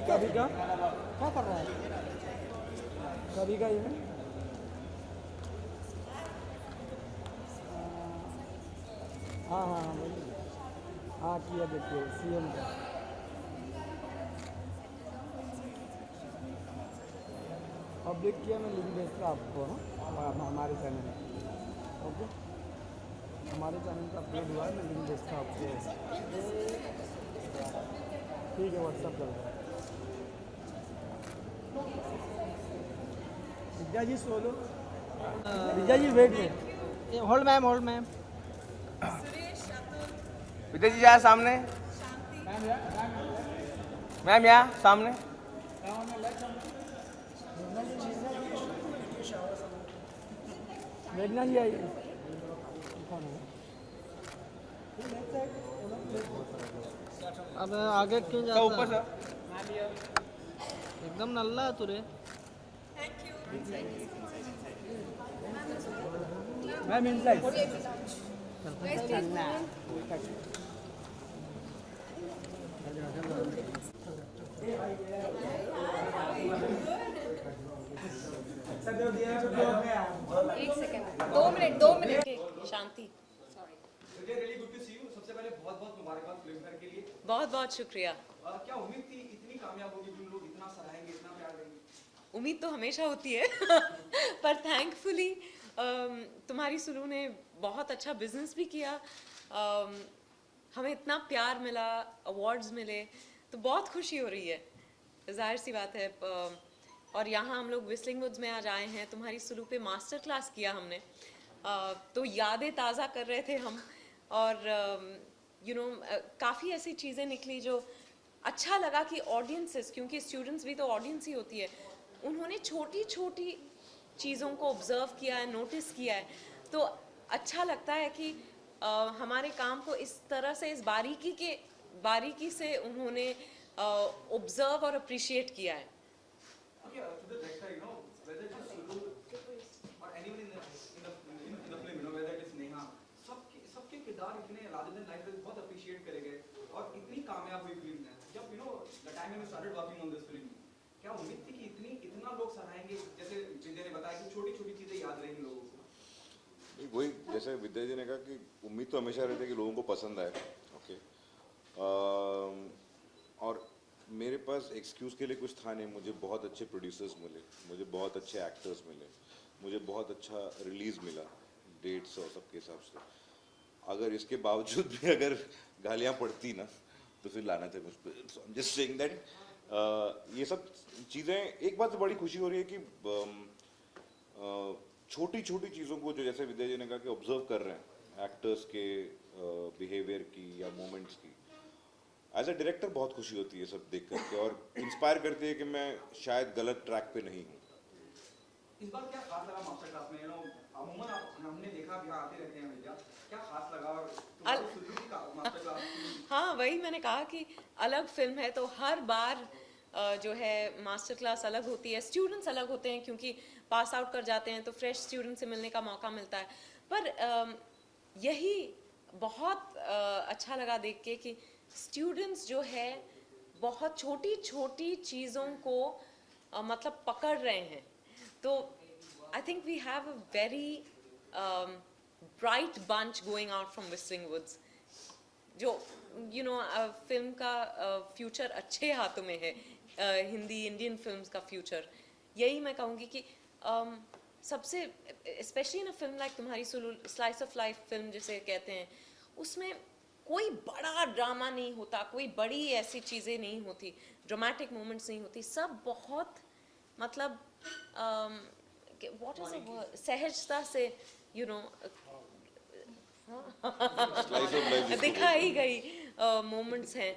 कभी का क्या कर रहा है? कभी का इवेंट हाँ हाँ हाँ वही हाँ किया देखिए सीएम का पब्लिक किया मैं लिंक भेजता आपको ना हमारे चैनल में ओके हमारे चैनल का अपडेट हुआ है मैं लिंक भेजता आपको ठीक है व्हाट्सअप कर दो विद्या जी सोलो विद्या जी वेट में होल्ड मैम विद्या जी यहाँ सामने, मैम यहाँ सामने। वेदना जी आइए अब आगे क्यों तो जाता ऊपर है? सर एकदम नल्ला है तुरे। मैम इनसाइड एक second 2 minute Shanti really good to see you. सबसे पहले बहुत बहुत मुबारकबाद फिल्म फेयर के लिए। बहुत बहुत शुक्रिया। क्या उम्मीद थी इतनी कामयाब होगी, तुम लोग इतना सराहेंगे, इतना प्यार देंगे? उम्मीद तो हमेशा होती है पर थैंकफुली तुम्हारी सुलू ने बहुत अच्छा बिजनेस भी किया। हमें इतना प्यार मिला, अवार्ड्स मिले, तो बहुत खुशी हो रही है, जाहिर सी बात है। और यहाँ हम लोग विस्लिंग वुड्स में आज आए हैं, तुम्हारी सुलू पे मास्टर क्लास किया हमने, तो यादें ताज़ा कर रहे थे हम। और काफ़ी ऐसी चीज़ें निकली जो अच्छा लगा कि ऑडियंसेस, क्योंकि स्टूडेंट्स भी तो ऑडियंस ही होती है, उन्होंने छोटी छोटी चीज़ों को ऑब्जर्व किया है, नोटिस किया है। तो अच्छा लगता है कि हमारे काम को इस तरह से, इस बारीकी से उन्होंने ऑब्जर्व और अप्रिशिएट किया है। Okay, to the director, whether it is Sulu or anyone in the film, whether it is Neha, सबके किरदार इतने larger than life बहुत appreciate करे गए और इतनी कामयाब हुई फिल्म है। जब the time when you started working on this film, क्या उम्मीद थी कि इतना लोग सराहेंगे? जैसे विद्या ने बताया कि छोटी छोटी चीजें याद रहेंगी लोगों को। वही जैसे विद्या जी ने कहा कि उम्मीद तो हमेशा रहती है कि लोगों को पसंद आए। ओके और मेरे पास एक्सक्यूज़ के लिए कुछ था नहीं। मुझे बहुत अच्छे प्रोड्यूसर्स मिले, मुझे बहुत अच्छे एक्टर्स मिले, मुझे बहुत अच्छा रिलीज़ मिला डेट्स और सबके हिसाब से। अगर इसके बावजूद भी अगर गालियाँ पड़ती ना तो फिर लाना था मुझ पर। जस्ट सेइंग दैट ये सब चीज़ें, एक बात तो बड़ी खुशी हो रही है कि छोटी छोटी चीज़ों को जो जैसे विद्या जी ने कहा कि ऑब्जर्व कर रहे हैं एक्टर्स के बिहेवियर की या मोमेंट्स की। एज अ डायरेक्टर बहुत खुशी होती है सब देख करके और इंस्पायर करती है कि मैं शायद गलत ट्रैक पे नहीं हूँ। इस बार क्या खास लगा मास्टर क्लास में? अमूमन हमने देखा कि आते रहते हैं भैया, क्या खास लगा? और तुम्हारी सुलू की मास्टर क्लास? हाँ, वही मैंने कहा कि अलग फिल्म है तो हर बार जो है मास्टर क्लास अलग होती है, स्टूडेंट्स अलग होते हैं क्योंकि पास आउट कर जाते हैं तो फ्रेश स्टूडेंट से मिलने का मौका मिलता है। पर यही बहुत अच्छा लगा देख के कि स्टूडेंट्स जो है बहुत छोटी छोटी चीज़ों को मतलब पकड़ रहे हैं। तो I think we have a very bright bunch going out from Whistling Woods, जो फिल्म का फ्यूचर अच्छे हाथों में है। हिंदी इंडियन फिल्म्स का फ्यूचर, यही मैं कहूँगी कि सबसे स्पेशली ना फिल्म लाइक तुम्हारी स्लाइस ऑफ लाइफ फिल्म जिसे कहते हैं, उसमें कोई बड़ा ड्रामा नहीं होता, कोई बड़ी ऐसी चीज़ें नहीं होती, ड्रामेटिक मोमेंट्स नहीं होती, सब बहुत मतलब व्हाट इज अ सहजता से दिखाई गई मोमेंट्स हैं।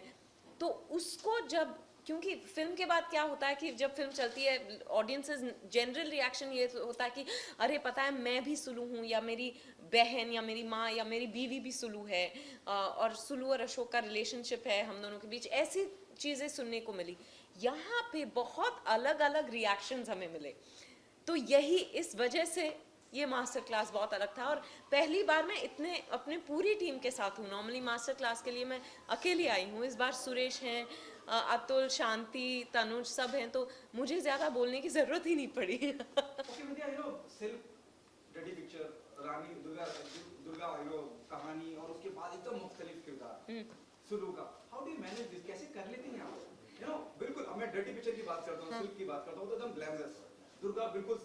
तो उसको जब, क्योंकि फिल्म के बाद क्या होता है कि जब फिल्म चलती है ऑडियंसेस जनरल रिएक्शन ये होता है कि अरे पता है मैं भी सुलू हूँ, या मेरी बहन या मेरी माँ या मेरी बीवी भी सुलू है, और सुलू और अशोक का रिलेशनशिप है हम दोनों के बीच, ऐसी चीज़ें सुनने को मिली। यहाँ पे बहुत अलग अलग रिएक्शंस हमें मिले। तो यही इस वजह से ये मास्टर क्लास बहुत अलग था, और पहली बार मैं इतने अपने पूरी टीम के साथ हूँ। नॉर्मली मास्टर क्लास के लिए मैं अकेली आई हूँ, इस बार सुरेश हैं, अतुल, शांति, तनुज सब हैं, तो मुझे ज़्यादा बोलने की ज़रूरत ही नहीं पड़ी। Okay, Vidya, सिर्फ डर्टी पिक्चर, रानी दुर्गा कहानी, और उसके बाद एकदम मुख्तलिफ किरदार सुलू का, how do you manage this, कैसे कर लेती हैं आप? बिल्कुल, अब मैं डर्टी पिक्चर की बात करता हूँ, सिल्क की बात करता हूँ, तो एकदम ग्लैमरस, दुर्गा बिल्कुल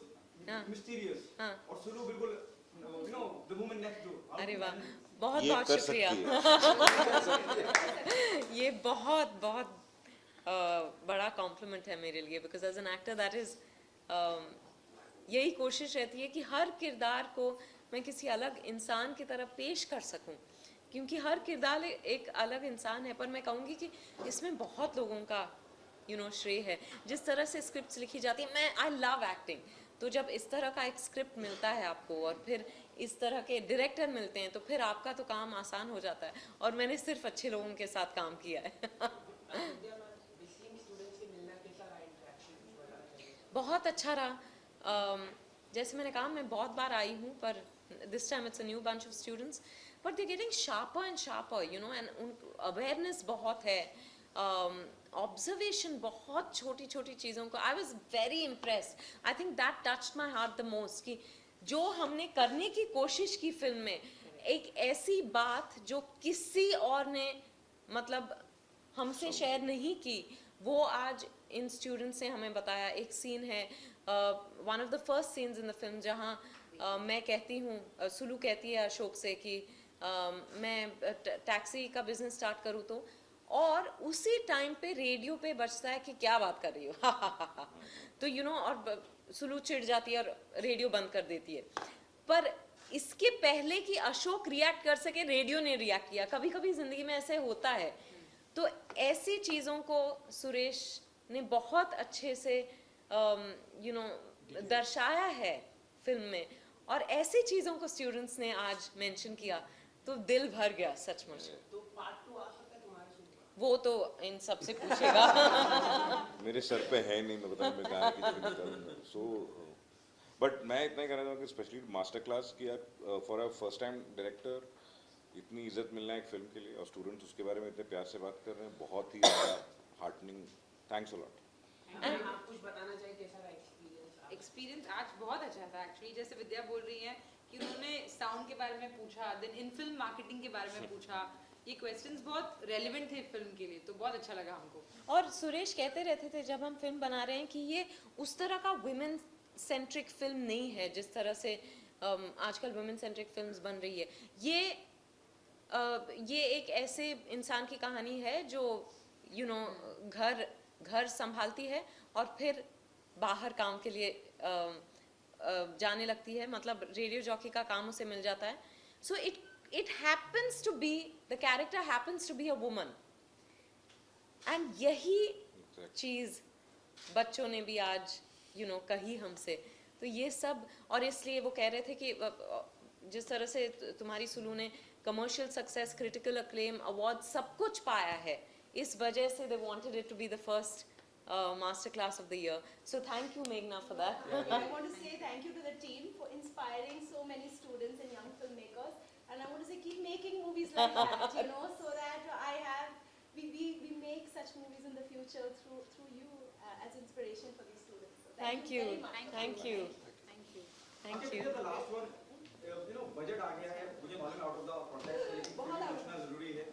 मिस्टीरियस, और सुलू बिल्कुल द वुमन नेक्स्ट डोर। अरे वाह, बहुत ये बहुत कर शुक्रिया। ये बहुत बहुत बड़ा कॉम्प्लीमेंट है मेरे लिए, because as an actor that is यही कोशिश रहती है कि हर किरदार को मैं किसी अलग इंसान की तरह पेश कर सकूं, क्योंकि हर किरदार एक अलग इंसान है। पर मैं कहूँगी कि इसमें बहुत लोगों का श्रेय है। जिस तरह से स्क्रिप्ट्स लिखी जाती है, मैं आई लव एक्टिंग, तो जब इस तरह का एक स्क्रिप्ट मिलता है आपको और फिर इस तरह के डायरेक्टर मिलते हैं, तो फिर आपका तो काम आसान हो जाता है, और मैंने सिर्फ अच्छे लोगों के साथ काम किया है। बहुत अच्छा रहा। जैसे मैंने कहा, मैं बहुत बार आई हूँ, पर this time it's a new bunch of students, but they getting sharper and sharper, and उन अवेयरनेस बहुत है, ऑब्जर्वेशन बहुत छोटी छोटी चीज़ों को। I was very impressed, I think that touched my heart the most, कि जो हमने करने की कोशिश की फिल्म में, एक ऐसी बात जो किसी और ने मतलब हमसे शेयर नहीं की, वो आज इन स्टूडेंट्स ने हमें बताया। एक सीन है, one of the first scenes in the film, जहाँ मैं कहती हूँ, सुलू कहती है अशोक से कि मैं टैक्सी का बिजनेस स्टार्ट करूँ, तो और उसी टाइम पे रेडियो पे बजता है कि क्या बात कर रही हो। तो और सुलू चिढ़ जाती है और रेडियो बंद कर देती है। पर इसके पहले कि अशोक रिएक्ट कर सके, रेडियो ने रिएक्ट किया। कभी कभी जिंदगी में ऐसे होता है, तो ऐसी चीज़ों को सुरेश ने बहुत अच्छे से दर्शाया है फिल्म में, और ऐसी चीज़ों को स्टूडेंट्स ने आज मेंशन किया, तो दिल भर गया सचमुच। तो पार्ट 2 आ सकता है तुम्हारे शो में? वो तो इन सबसे पूछेगा। मेरे सर पे है नहीं, मैं बताऊँ मैं कहाँ की करूँगा। सो बट मैं इतना ही कहना चाहूँगा कि स्पेशली मास्टर क्लास की यार, for a first time director इतनी इज्जत मिलना है एक फिल्म के लिए, और स्टूडेंट्स उसके बारे में इतने प्यार से बात कर रहे हैं, बहुत ही ज़्यादा हार्टनिंग। Thanks a lot. आप कुछ बताना चाहिए, कैसा रहा एक्सपीरियंस? एक्सपीरियंस आज बहुत अच्छा था एक्चुअली। जैसे विद्या बोल रही है कि उन्होंने साउंड के बारे में पूछा, देन इन फिल्म मार्केटिंग के बारे में पूछा, ये क्वेश्चंस बहुत रेलेवेंट थे फिल्म के लिए, तो बहुत अच्छा लगा हमको। और सुरेश कहते रहते थे जब हम फिल्म बना रहे हैं कि ये उस तरह का वुमेन सेंट्रिक फिल्म नहीं है जिस तरह से आजकल वुमेन सेंट्रिक फिल्म्स बन रही है। ये एक ऐसे इंसान की कहानी है जो घर संभालती है और फिर बाहर काम के लिए जाने लगती है, मतलब रेडियो जॉकी का काम उसे मिल जाता है। सो it happens to be, the character happens to be a woman, and यही चीज़ बच्चों ने भी आज कही हमसे। तो ये सब, और इसलिए वो कह रहे थे कि जिस तरह से तुम्हारी सुलू ने commercial success, critical acclaim, award सब कुछ पाया है, इस वजह से they wanted it to be the first master class of the year. So thank you, Meghna, for that. I want to say thank you to the team for inspiring so many students and young filmmakers, and I want to say keep making movies like that, so that we make such movies in the future through you as inspiration for these students. So Thank you you. very much. Thank you. Thank Okay, you. the last one, budget आ गया है, मुझे मालूम है out of the context, लेकिन पूछना जरूरी है।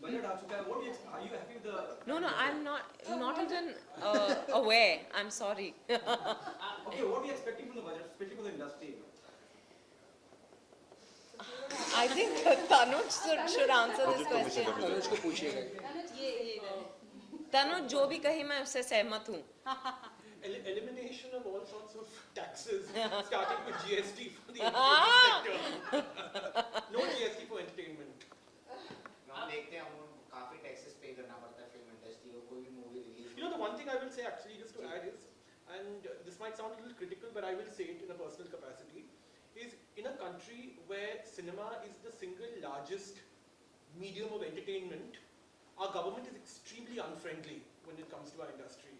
बजट आ चुका है, what do you, are you happy with the? No, I'm not even aware. I'm sorry. Okay, what are you expecting from the budget, especially for the industry? I think Tanuj should answer this question. अनुज को पूछिएगा। तनुज जो भी कही मैं उससे सहमत हूँ। Elimination of all sorts of taxes, starting with GST for the entertainment sector. No GST for entertainment. हम देखते हैं हम काफी टैक्सेस पे करना पड़ता है फिल्म इंडस्ट्री को, कोई भी movie release. You know, the one thing I will say actually, just to add is, and this might sound a little critical, but I will say it in a personal capacity, is in a country where cinema is the single largest medium of entertainment, our government is extremely unfriendly when it comes to our industry.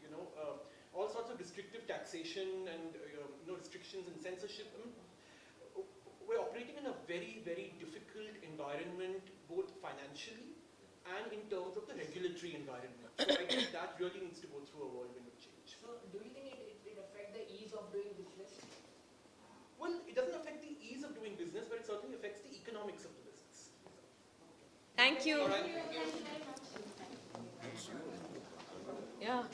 All sorts of restrictive taxation and restrictions and censorship. I mean, we're operating in a very, very difficult environment, both financially and in terms of the regulatory environment. So I think that really needs to go through a whirlwind of change. So do you think it affect the ease of doing business? Well, it doesn't affect the ease of doing business, but it certainly affects the economics of the business. Thank you. All right. Thank you very much. Yeah.